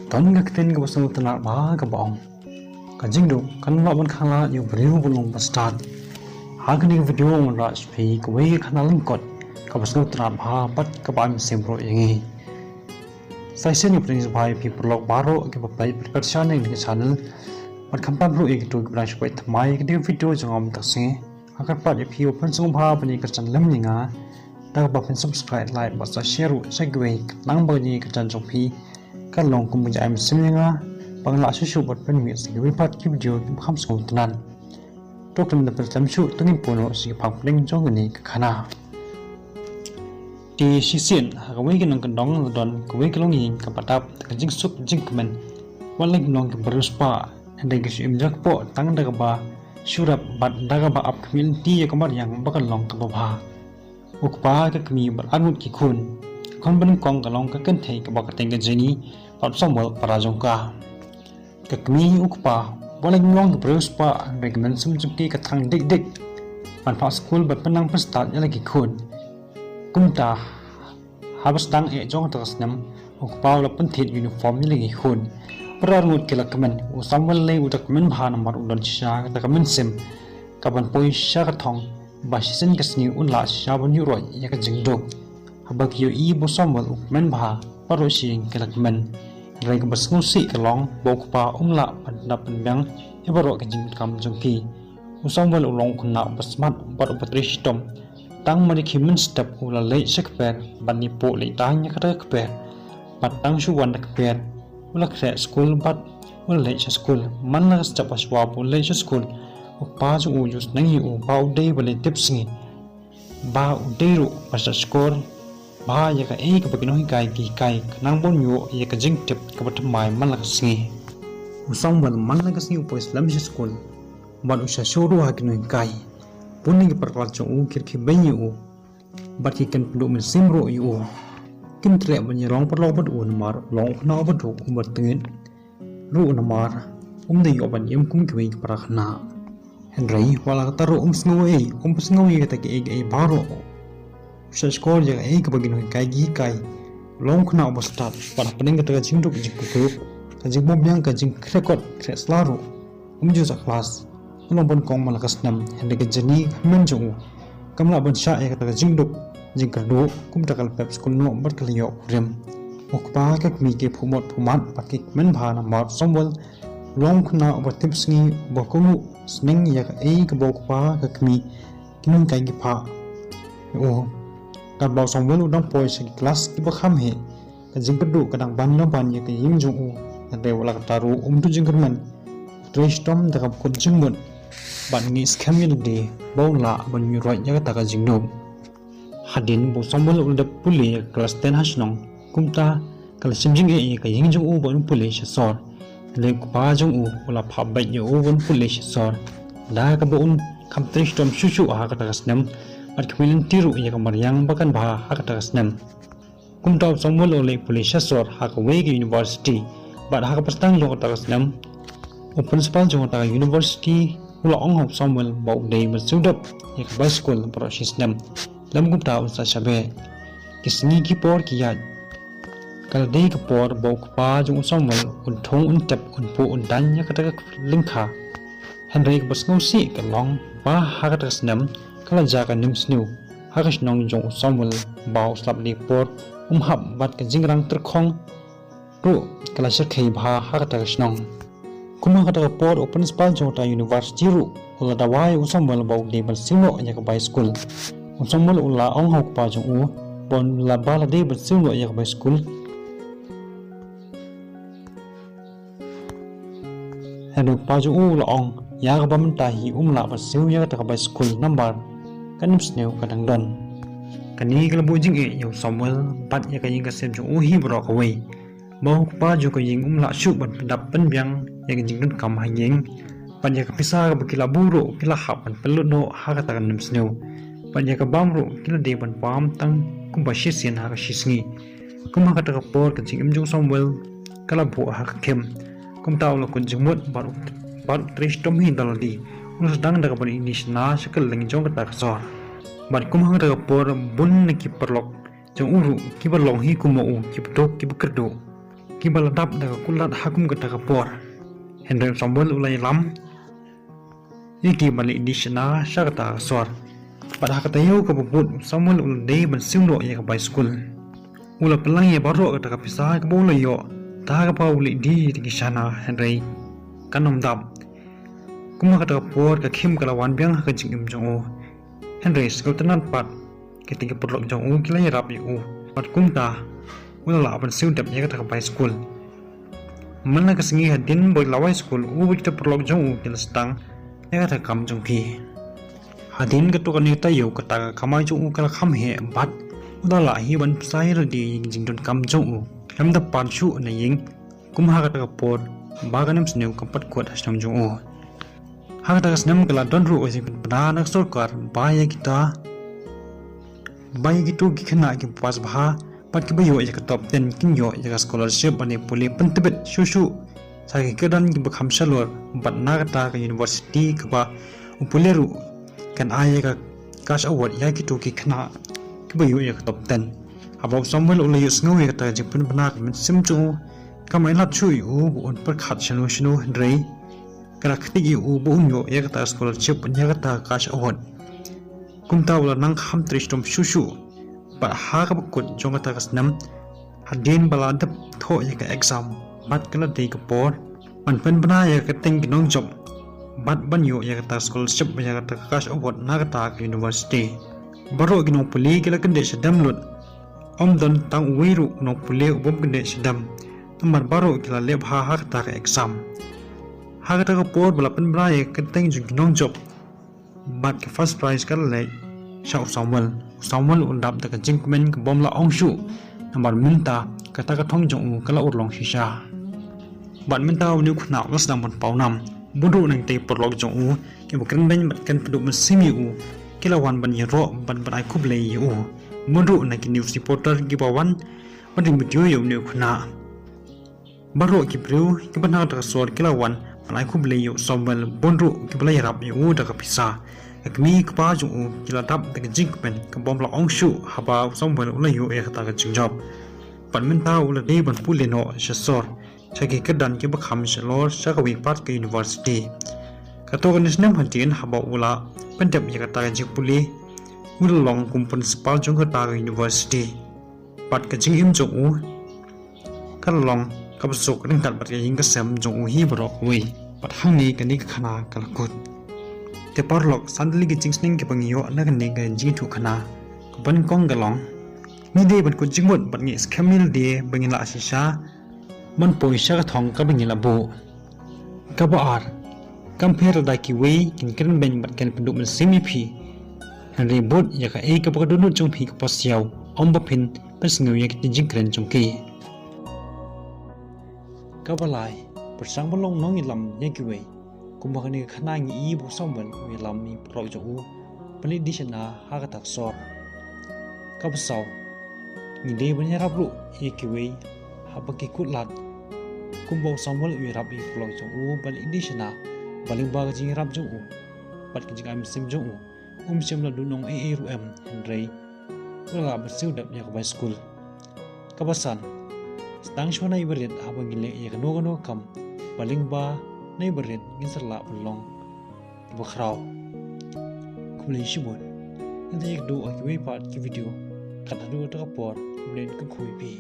Ton ngakten ka basal tana ba ka bong ka jingdo kan la ban khala yu briu bulong ba start ha ka ni video on ra spe ka we khana ling kot ka basal tana ba pat ka ba mi sembro yangi sai ni prince bhai people log baro ke ba pai perchan ni channel pat khampa bro ek to branch pai thamai ke video jangam ta se agar pat if you open sung bha pani ka chan lam ni nga ta ba pen subscribe like ba sa share sa gwe nang ba ni ka chan jong phi kan long kum ja am simlinga pangla su bat pen mi si wi pat ki video kham skong tanan tokem da per tam shu tungin pono si phang pling jong ni ka khana ti si sin ha ka wi kan kan dong don ka wi ka long yin ka patap ka jing sup jing kmen waling long ka beruspa ande ka im jak po tang da ka ba surap bat da ka ba ap kmin ti ka mar yang ba kan long ka ba bha ukpa ka kmi bar anut ki khun kon ban kong ka long ka kan thei ka ba ka teng ka jeni pat somwal parajong ka kmi ukpa waling long ka beruspa recommend sum jumki ka thang dik dik pan pa school bat panang pa start ya lagi khun kumta habas tang e jong ta snam ukpa la pan thit uniform ni lagi khun prarut ke la kamen u samwal le u tak men bha number udon sha ta kamen sim ka ban poi sha ka thong ba sin ka sni un la sha ban yu roi ya ka jing dok habak yo i bo samwal u men bha paro sing ke la kamen rai ka bas ngu si ka long bok pa la pan na pan bang e baro ka jing kam jong pi u samwal u long khun na bas mat par upatrish tom tang mari khimin step u la le sek per ban ni po le tang ya ka ka per pat tang shu wan ka per ulak re school bat ul le school man la step aswa pu le school u pa ju u jus nang u ba u dei bale tips ngi ba u dei ru pas score ba ya ka e ka bagino hi kai ki kai nang bon yo ya ka jing tip ka bat mai man la singi u song ban man la ka singi u po islam school ban u sha shoru ha kino kai puning ki parwal chung u kir ki bayi u bat ki kan pdu min simro u kim tre ban yi rong parlo bat u namar long na bat u bat tengin ru namar de yo ban yem kum ki ki prakhna henry wala taru sngoe sngoe ka ki e baro sha skor ya e ka bagin kai gi kai long khna ba start par pening ka jing duk jing ku ka jing bom yang ka jing record kreslaru ju sa class long bon kong malakas nam hende ke jeni men jong kamla bon sha e ka jing duk jing ka do kum takal pep skul no bar kal yo rem okpa ka mi ke phumot phumat pakik men bha na mar somwal long khna ba tips ngi ba komu sning ya ka e ka bokpa ka mi kinun kai gi pha o ka ba somwal udang poi se class ki ba kham he ka jing ka do ka dang ban na ban ye ka ying jong u ande wala ka taru tu jing kerman trace tom da ka ko jing mon ban ngi scam ni de bong la ban mi roi ya ta ka jing no hadin bo somwal ul da puli class 10 hasnong kumta kal simjing e ka ying jong u bon puli sha sor le ku pa jong u wala pha ba ye u bon puli sha sor da ka bo un kham trace tom shu shu ha ka ta snam at khwilin tiru ya ka maryang bakan ba ha ka ta snam kumta somwal ul le puli sha sor ha ka we university but ha ka pastang jong ta snam o principal jong ta university ula ong hop somwal bau dei ma sudap ya ka ba school pro system lam gupta usa shabe kisni ki por ki ya kal dei ka por bau ka pa jong somwal un thong un tap un pu un dan ya ka ta lingkha henry ka basngo si ka long ba ha ka ta snam kala ja ka nim snu ha ka snong jong somwal bau slap di por hap bat ka jingrang ter khong ru kala shar khei bha ha ka ta snong kuma kata por open spal jota university ru ula dawai usambal bau de bal simo nya ka bai school usambal ula ong hok pa jong u bon la bala de bal simo nya ka bai school hanu pa jong u la ong ya ka bam ta hi la bal simo nya ka bai school number kanim sneu kadang don kani kala bu jing e yo somwal pat ya ka yin ka sem jong u hi bro ka wei bau pa ju ka yin la shu ban dap pen byang yang jingkan kam hanyeng panja ka pisa ka bakila buru kila hapan peluno ha ka takan nim sneu panja ka bamru kila de ban pam tang kumba shisian ha ka shisngi kuma ka ta por ka jing imjung somwel kala bu ha ka kem kum taw la kun jingmut bar trish tom hi daldi us dang da ka ban inish na shakal ling jong ka ta ka sor bar kuma ka ta por bun ki perlok jong uru ki ba long hi kuma u ki ptok ki bukerdo baladap daga kulat hakum ke daga por Henry Sambal ulai lam iki balik di sana syakata sor pada katayo ke bubut Samuel ulai ban simro ya ke by school ula pelang ya baru ke daga pisah ke bola yo ta ka pa ulai di sana Henry kanom dam kuma ka daga por ka khim kalawan biang ka jing im jong Henry skultanan pat ketika perlok jong kila ya rap yu pat kumta ula la ban sim dap ya ke daga by school mana kesengi hadin boy lawai school kita perlok jong kila stang ya kata kam jong pi hadin ka to kan ta yo kata kamai jong kala kham he bat udala hi ban sai ra di jing don kam jong lam da pan chu na ying kum ha kata por baganam sneu kapat kot asnam jong ha kata snam kala don ru oi bana nak sarkar baya kita baya gitu ki khana ki pas bha pat ki bayo ya top 10 kin yo ya scholarship ani puli pentebet shushu sagi kedan ki bakham salor bat na kata ka university ka ba upuleru kan aya ka cash award ya ki to ki khana ki bayo ya top 10 abau Samuel ulai yus ngau ya kata jipun bana min simchu kamai lat chui u on par khat shanu shanu rei kala khti u bu unyo ya kata scholarship ya kata cash award kumta wala nang kham tristom shushu ba ha ka kut jonga ta kasnam hadin bala dap tho ya ka exam bat kala dei ka por man pen bana ya ka teng ki nong job bat ban yo ya ka scholarship ya ka cash award na ka ta university baro gi no puli kala kande sedam lut om don tang wiru no puli ubom kande sedam tamar baro kala leb ha ha ka ta exam ha ka ta por bala pen bana ya ka teng jing nong job bat ka first prize kala le Shao Samuel undap da jingmen ka bom la ongshu namar minta kata ka thong jong kala urlong shisha ban minta uni khna was dam bon paunam budu nang te porlok jong u ke bukren ben bat kan pedu mesimi u kila wan ban yero ban ban ai khub le u budu na ki news reporter ki bawan ban video yo ni khna baro ki bru ki ban ha da sor kila wan ban ai khub le u Samuel bonru ki bla yarap u da ka pisa kami kepa jung kila dap dengan jingpen ke bom la ongshu haba Samuel ulai yo ya kata ka jingjab pan minta ulai de ban puleno shasor chagi kedan ke bakham shalor chakawi part ke university kato kan isnem hantin haba ula pendap ya kata ka jingpuli ulong kum principal jung kata ka university pat ka jingim jung kalong kabsuk ring kat bat ka hing ka sem jung hi barok wi pat hangni kani ka khana kalakut te parlok sandali ki jingsning ke pangyo na kan ne ga jing thu khana ban kong galong ni de ban ko jingmot ban ngi scamil de bangila asisa man poisa ka thong ka bangila bu ka ba ar compare da ki we kin kan ben ban kan pendu man semi phi Henry bot ya ka e ka ba dunu chung phi ka pasiaw om ba phin pas ngeu ya ki jing kren chung ki ka ba lai persang bolong nong ilam ya ki we kumbakani khana ngi bu Samuel wi lammi pro jo u pali disana ha ka tak sor ka basaw ni de ban ya rabru e ki we ha ba ki kutlat kumbo Samuel wi rabi pro jo u pali disana baling ba ji rab jo u pat ki jing am sim jo u sim la dunong e ru em Henry wala ba siu dap ya ka by school ka basan stang shona iberit ha ba ngile e ka no kam baling ba nay berin ngin serla belong bakhrau kumlei shibon nanti ek do ak we part ki video kat adu ta por kumlen ka khui pi